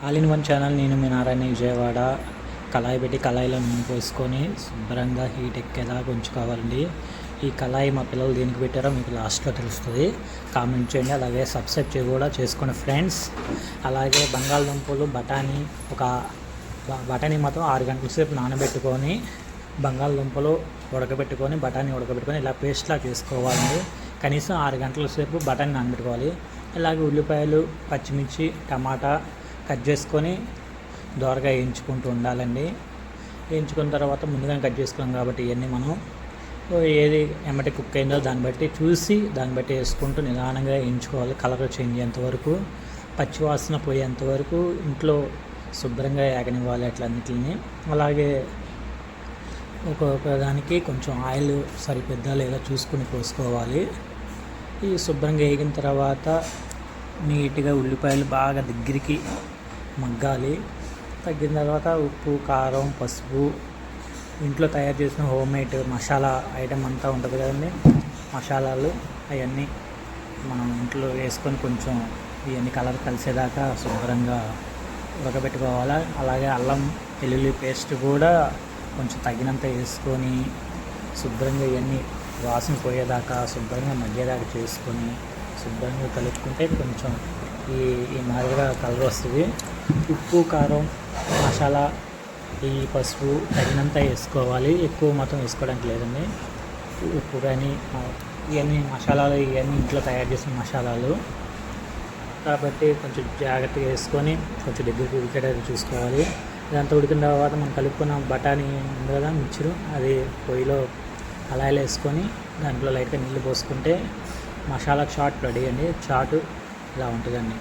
All in one channel. నేను మీ నారాయణ విజయవాడ. కళాయి పెట్టి కళాయిలో నూనె పోసుకొని శుభ్రంగా హీట్ ఎక్కేలాగా ఉంచుకోవాలండి. ఈ కళాయి మా పిల్లలు దేనికి పెట్టారో మీకు లాస్ట్లో తెలుస్తుంది. కామెంట్ చేయండి. అలాగే సబ్స్క్రైబ్ కూడా చేసుకోండి ఫ్రెండ్స్. అలాగే బంగాళదుంపలు బఠానీ మాత్రం 6 గంటల సేపు నానబెట్టుకొని బంగాళదుంపలు బఠానీ ఉడకబెట్టుకొని ఇలా పేస్ట్లా చేసుకోవాలండి. కనీసం 6 గంటల సేపు బఠానీ నానబెట్టుకోవాలి. ఇలాగే ఉల్లిపాయలు, పచ్చిమిర్చి, టమాటా కట్ చేసుకొని దోరగా వేయించుకుంటూ ఉండాలండి. వేయించుకున్న తర్వాత ముందుగానే కట్ చేసుకున్నాం కాబట్టి ఇవన్నీ మనం ఏది ఎమ్మటి కుక్ అయిందో దాన్ని బట్టి వేసుకుంటూ నిదానంగా వేయించుకోవాలి. కలర్ చేంజ్ అయ్యేంతవరకు, పచ్చివాసన పోయేంతవరకు ఇంట్లో శుభ్రంగా ఏగనివ్వాలి అట్లన్నిటిని. అలాగే ఒక్కొక్క దానికి కొంచెం ఆయిల్ సరిపోద్దా లేదా చూసుకుని పోసుకోవాలి. ఈ శుభ్రంగా వేగిన తర్వాత నీట్గా ఉల్లిపాయలు బాగా దగ్గరికి మగ్గాలి. తగ్గిన తర్వాత ఉప్పు, కారం, పసుపు, ఇంట్లో తయారు చేసిన హోమ్మేడ్ మసాలా ఐటెం అంతా ఉంటుంది కదండి, మసాలాలు అవన్నీ మనం ఇంట్లో వేసుకొని కొంచెం ఇవన్నీ కలర్ కలిసేదాకా శుభ్రంగా ఉడకబెట్టుకోవాలి. అలాగే అల్లం వెల్లుల్లి పేస్ట్ కూడా కొంచెం తగినంత వేసుకొని శుభ్రంగా ఇవన్నీ వాసన పోయేదాకా శుభ్రంగా మగ్గేదాకా చేసుకొని శుభ్రంగా కలుపుకుంటే కొంచెం ఈ మాదిరిగా కలర్ వస్తుంది. ఉప్పు, కారం, మసాలా, ఈ పసుపు తగినంత వేసుకోవాలి. ఎక్కువ మాత్రం వేసుకోవడానికి లేదండి. ఉప్పు కానీ ఇవన్నీ మసాలాలు ఇవన్నీ ఇంట్లో తయారు చేసిన మసాలాలు కాబట్టి కొంచెం జాగ్రత్తగా వేసుకొని కొంచెం దగ్గరికి ఉడికేటట్టు చూసుకోవాలి. ఇదంతా ఉడికిన తర్వాత మనం కలుపుకున్న బఠానీ ఉంది కదా, మిక్చరు, అది పొయ్యిలో కళాయిలో వేసుకొని దాంట్లో లైట్గా నీళ్ళు పోసుకుంటే మసాలా చాట్ రెడీ అండి. చాటు ఇలా ఉంటుందండి.